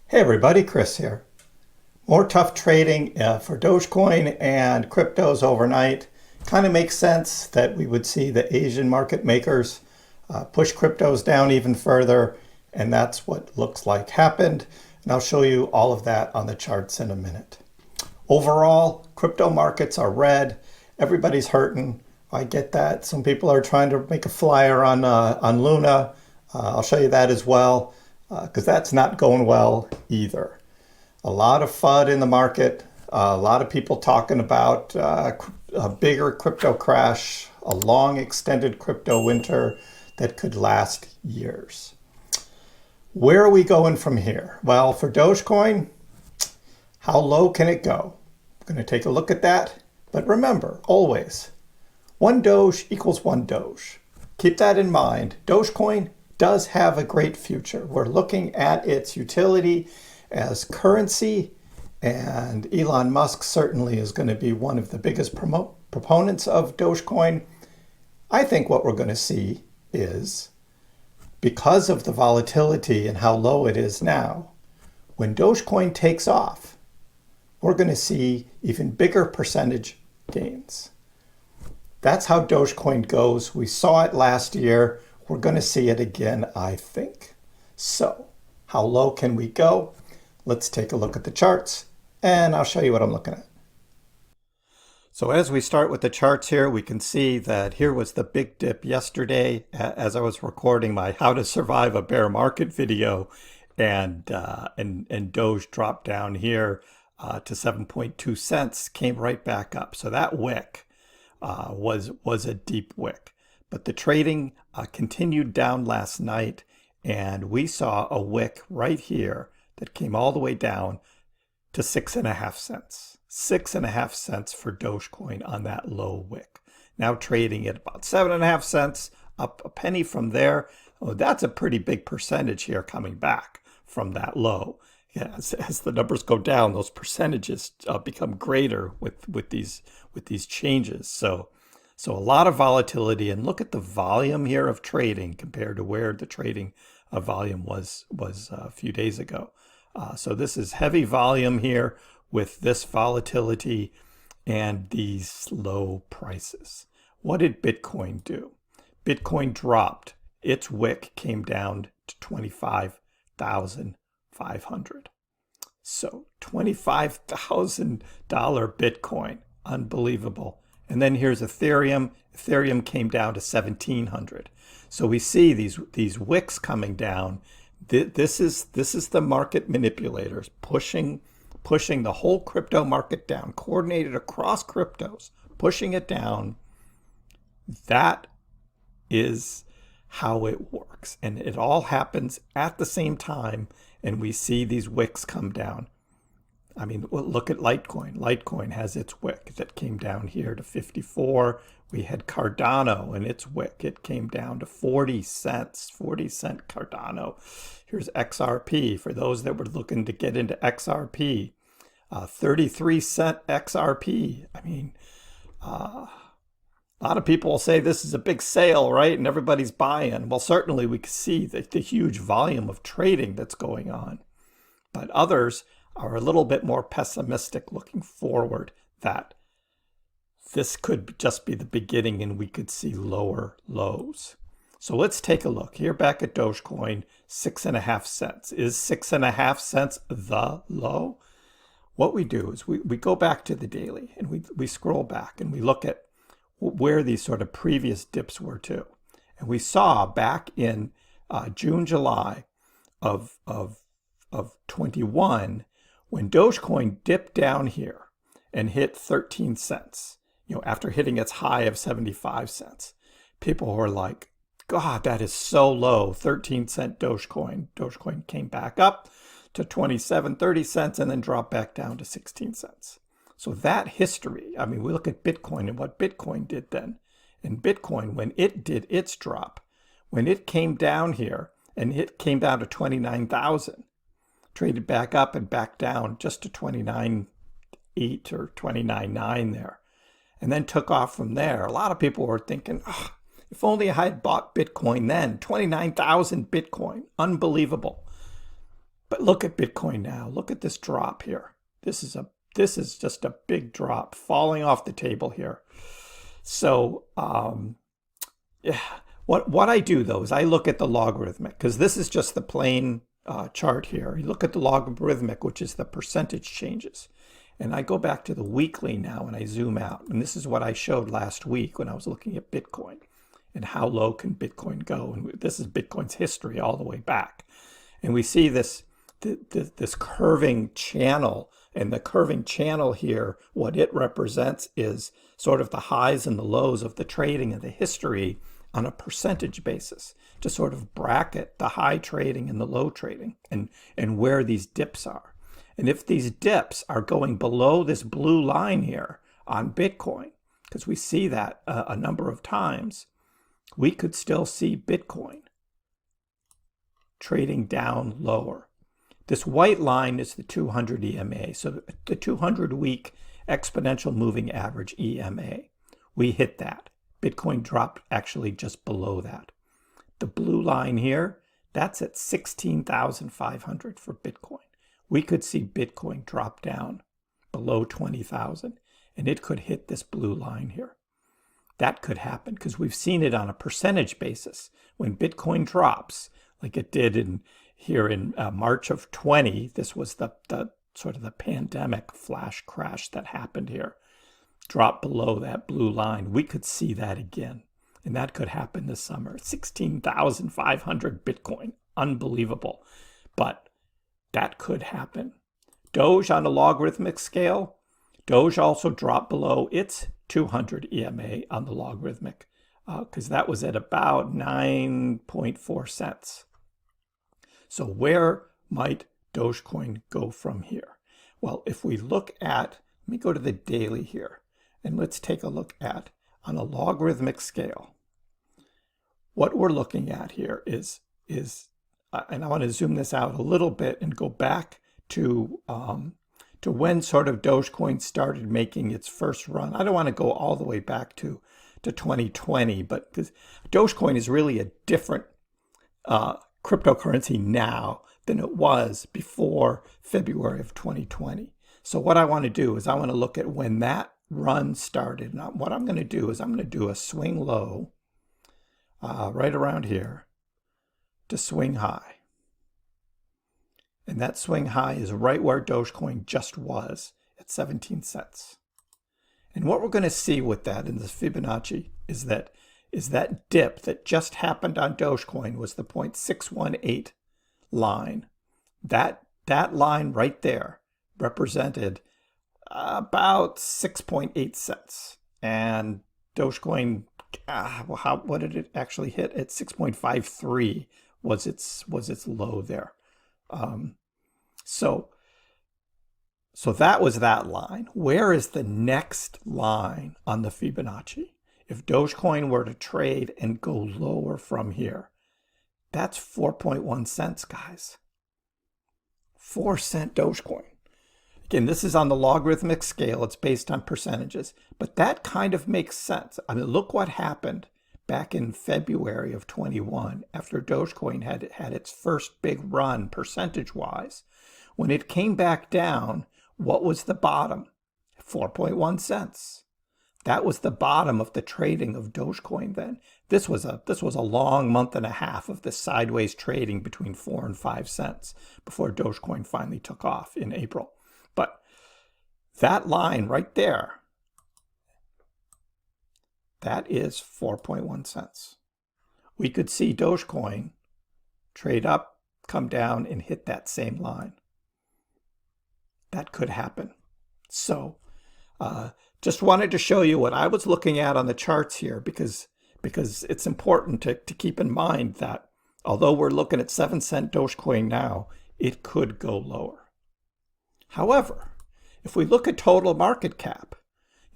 Hey everybody, Chris here. More tough trading for Dogecoin and cryptos overnight. Kind of makes sense that we would see the Asian market makers push cryptos down even further, and that's what looks like happened. And I'll show you all of that on the charts in a minute. Overall, crypto markets are red. Everybody's hurting. I get that. Some people are trying to make a flyer on Luna. I'll show you that as well, because that's not going well either. A lot of FUD in the market, a lot of people talking about a bigger crypto crash, a long extended crypto winter that could last years. Where are we going from here? Well, for Dogecoin, how low can it go? I'm going to take a look at that. But remember, always, one Doge equals one Doge. Keep that in mind. Dogecoin does have a great future. We're looking at its utility as currency, and Elon Musk certainly is going to be one of the biggest proponents of Dogecoin. I think what we're going to see is, because of the volatility and how low it is now, when Dogecoin takes off, we're going to see even bigger percentage gains. That's how Dogecoin goes. We saw it last year. We're going to see it again, I think. So, how low can we go? Let's take a look at the charts, and I'll show you what I'm looking at. So as we start with the charts here, we can see that here was the big dip yesterday as I was recording my How to Survive a Bear Market video, and Doge dropped down here to 7.2 cents, came right back up. So that wick was a deep wick. But the trading continued down last night, and we saw a wick right here that came all the way down to 6.5 cents. 6.5 cents for Dogecoin on that low wick. Now trading at about 7.5 cents, up a penny from there. Oh, that's a pretty big percentage here coming back from that low. Yeah, as the numbers go down, those percentages become greater with these changes. So a lot of volatility, and look at the volume here of trading compared to where the trading volume was a few days ago. So this is heavy volume here with this volatility and these low prices. What did Bitcoin do? Bitcoin dropped. Its wick came down to 25,500. So $25,000 Bitcoin, unbelievable. And then here's Ethereum. Ethereum came down to 1,700. So we see these wicks coming down. This is the market manipulators pushing the whole crypto market down, coordinated across cryptos, pushing it down. That is how it works. And it all happens at the same time, and we see these wicks come down. I mean, look at Litecoin. Litecoin has its wick that came down here to 54. We had Cardano and its wick. It came down to 40 cents, 40-cent Cardano. Here's XRP for those that were looking to get into XRP. 33-cent XRP. I mean, a lot of people will say this is a big sale, right? And everybody's buying. Well, certainly we can see the huge volume of trading that's going on. But others are a little bit more pessimistic, looking forward that this could just be the beginning and we could see lower lows. So let's take a look here back at Dogecoin, 6.5 cents. Is 6.5 cents the low? What we do is we go back to the daily and we scroll back and we look at where these sort of previous dips were too. And we saw back in June, July of 21, when Dogecoin dipped down here and hit 13 cents, after hitting its high of 75 cents, people were like, God, that is so low, 13-cent Dogecoin. Dogecoin came back up to 27, 30 cents and then dropped back down to 16 cents. So that history, I mean, we look at Bitcoin and what Bitcoin did then. And Bitcoin, when it did its drop, when it came down here and it came down to 29,000, traded back up and back down just to 29.8 or 29.9 there, and then took off from there. A lot of people were thinking, oh, if only I had bought Bitcoin then, 29,000 Bitcoin, unbelievable. But look at Bitcoin now. Look at this drop here. This is just a big drop falling off the table here. So yeah, what I do though is I look at the logarithmic, because this is just the plain chart here. You look at the logarithmic, which is the percentage changes. And I go back to the weekly now and I zoom out. And this is what I showed last week when I was looking at Bitcoin and how low can Bitcoin go. And this is Bitcoin's history all the way back. And we see this curving channel. And the curving channel here, what it represents is sort of the highs and the lows of the trading and the history on a percentage basis to sort of bracket the high trading and the low trading and where these dips are. And if these dips are going below this blue line here on Bitcoin, because we see that a number of times, we could still see Bitcoin trading down lower. This white line is the 200 EMA, so the 200-week exponential moving average EMA. We hit that. Bitcoin dropped actually just below that. The blue line here, that's at 16,500 for Bitcoin. We could see Bitcoin drop down below 20,000, and it could hit this blue line here. That could happen because we've seen it on a percentage basis. When Bitcoin drops, like it did here in March of 20, this was the sort of the pandemic flash crash that happened here. Drop below that blue line. We could see that again, and that could happen this summer. 16,500 Bitcoin, unbelievable, but that could happen. Doge on a logarithmic scale, Doge also dropped below its 200 EMA on the logarithmic because that was at about 9.4 cents. So where might Dogecoin go from here? Well, if we look at, let me go to the daily here, and let's take a look at, on a logarithmic scale, what we're looking at here is and I want to zoom this out a little bit and go back to when sort of Dogecoin started making its first run. I don't want to go all the way back to 2020, but because Dogecoin is really a different cryptocurrency now than it was before February of 2020. So what I want to do is I want to look at when that run started. Now, what I'm going to do is I'm going to do a swing low right around here to swing high. And that swing high is right where Dogecoin just was at 17 cents. And what we're going to see with that in this Fibonacci is that dip that just happened on Dogecoin was the 0.618 line. That line right there represented about 6.8 cents. And Dogecoin, what did it actually hit? At 6.53 was its low there. So that was that line. Where is the next line on the Fibonacci? If Dogecoin were to trade and go lower from here, that's 4.1 cents, guys. 4 cent Dogecoin. Again, this is on the logarithmic scale. It's based on percentages, but that kind of makes sense. I mean, look what happened back in February of 21 after Dogecoin had its first big run percentage-wise. When it came back down, what was the bottom? 4.1 cents. That was the bottom of the trading of Dogecoin then. This was a long month and a half of this sideways trading between 4 and 5 cents before Dogecoin finally took off in April. But that line right there, that is 4.1 cents. We could see Dogecoin trade up, come down, and hit that same line. That could happen. So just wanted to show you what I was looking at on the charts here because it's important to keep in mind that although we're looking at 7 cent Dogecoin now, it could go lower. However, if we look at total market cap,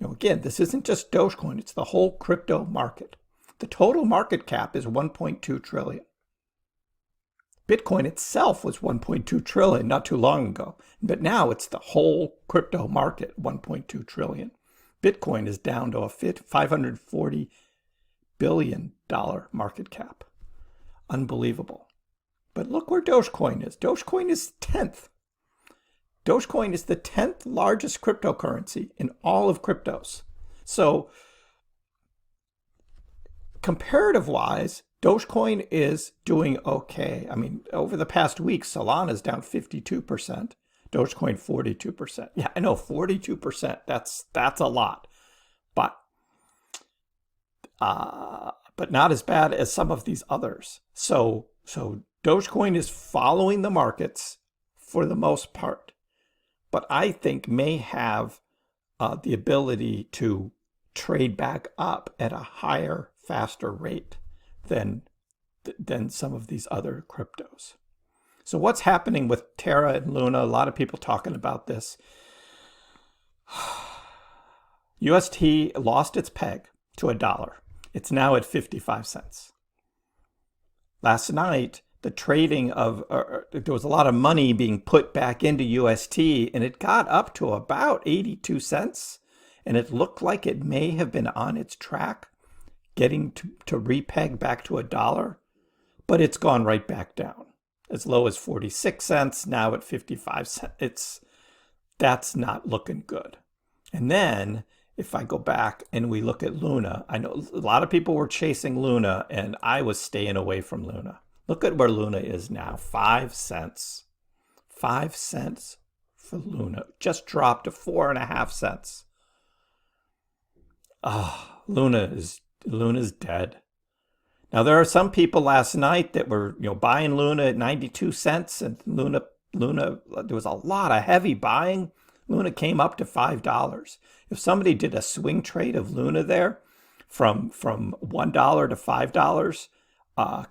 again, this isn't just Dogecoin, it's the whole crypto market. The total market cap is 1.2 trillion. Bitcoin itself was 1.2 trillion not too long ago, but now it's the whole crypto market, 1.2 trillion. Bitcoin is down to a $540 billion market cap. Unbelievable. But look where Dogecoin is. Dogecoin is 10th. Dogecoin is the 10th largest cryptocurrency in all of cryptos. So comparative-wise, Dogecoin is doing okay. I mean, over the past week, Solana's down 52%, Dogecoin 42%. Yeah, I know, 42%. That's a lot, but not as bad as some of these others. So Dogecoin is following the markets for the most part, but I think may have the ability to trade back up at a higher, faster rate than some of these other cryptos. So what's happening with Terra and Luna? A lot of people talking about this. UST lost its peg to $1. It's now at 55 cents. Last night, the trading of, there was a lot of money being put back into UST, and it got up to about 82 cents. And it looked like it may have been on its track, getting to repeg back to $1, but it's gone right back down. As low as 46 cents, now at 55 cents. That's not looking good. And then if I go back and we look at Luna, I know a lot of people were chasing Luna, and I was staying away from Luna. Look at where Luna is now, 5 cents. 5 cents for Luna. Just dropped to 4.5 cents. Luna's dead. Now there are some people last night that were, buying Luna at 92 cents, and Luna there was a lot of heavy buying. Luna came up to $5. If somebody did a swing trade of Luna there from $1 to $5,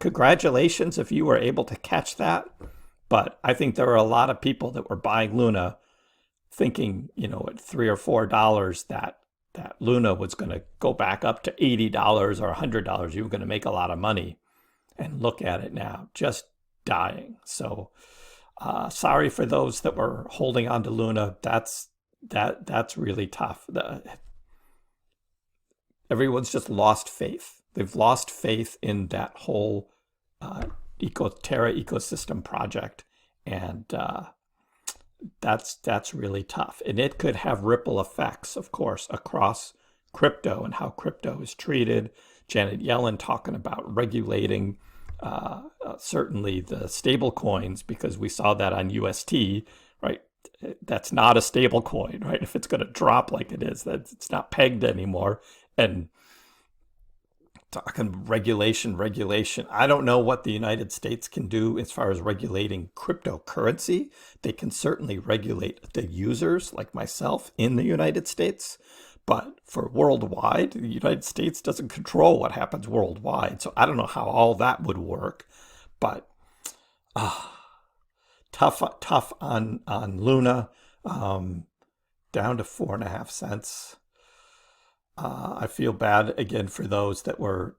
congratulations if you were able to catch that. But I think there were a lot of people that were buying Luna thinking, at $3 or $4 that Luna was going to go back up to $80 or $100. You were going to make a lot of money. And look at it now, just dying. So sorry for those that were holding on to Luna. That's really tough. Everyone's just lost faith. They've lost faith in that whole Terra ecosystem project. And that's really tough. And it could have ripple effects, of course, across crypto and how crypto is treated. Janet Yellen talking about regulating certainly the stable coins, because we saw that on UST, right? That's not a stable coin, right? If it's going to drop like it is, that it's not pegged anymore. And talking regulation. I don't know what the United States can do as far as regulating cryptocurrency. They can certainly regulate the users like myself in the United States. But for worldwide, the United States doesn't control what happens worldwide. So I don't know how all that would work. But tough on Luna, down to 4.5 cents. I feel bad again for those that were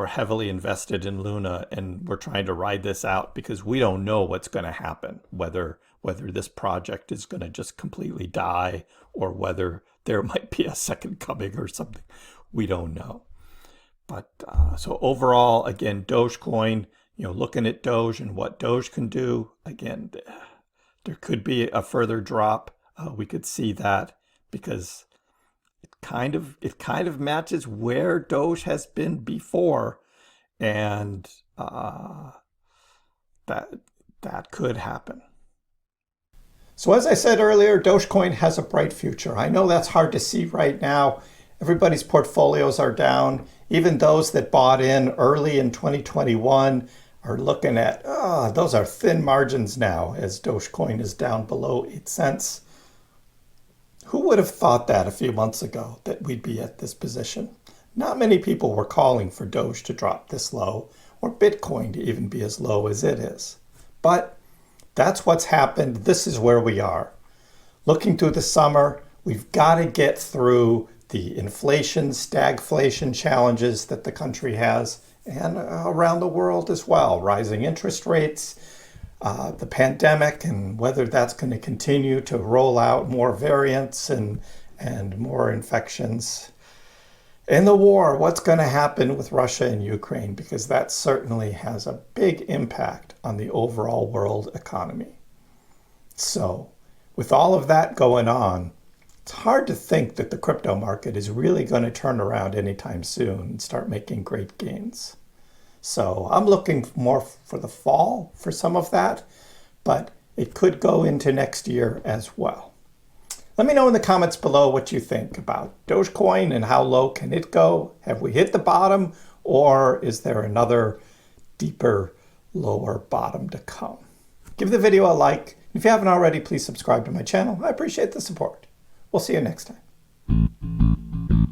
heavily invested in Luna and we're trying to ride this out, because we don't know what's going to happen, whether this project is going to just completely die or whether there might be a second coming or something. We don't know. But so overall, again, Dogecoin, looking at Doge and what Doge can do, again, there could be a further drop. We could see that because it kind of matches where Doge has been before, and that could happen. So as I said earlier, Dogecoin has a bright future. I know that's hard to see right now. Everybody's portfolios are down. Even those that bought in early in 2021 are looking at, those are thin margins now as Dogecoin is down below 8 cents. Who would have thought that a few months ago, that we'd be at this position? Not many people were calling for Doge to drop this low, or Bitcoin to even be as low as it is. But that's what's happened. This is where we are. Looking through the summer, we've got to get through the inflation, stagflation challenges that the country has, and around the world as well. Rising interest rates, the pandemic, and whether that's going to continue to roll out more variants and more infections. In the war, what's going to happen with Russia and Ukraine? Because that certainly has a big impact on the overall world economy. So, with all of that going on, it's hard to think that the crypto market is really going to turn around anytime soon and start making great gains. So I'm looking more for the fall for some of that, but it could go into next year as well. Let me know in the comments below what you think about Dogecoin and how low can it go? Have we hit the bottom, or is there another deeper, lower bottom to come? Give the video a like. If you haven't already, please subscribe to my channel. I appreciate the support. We'll see you next time.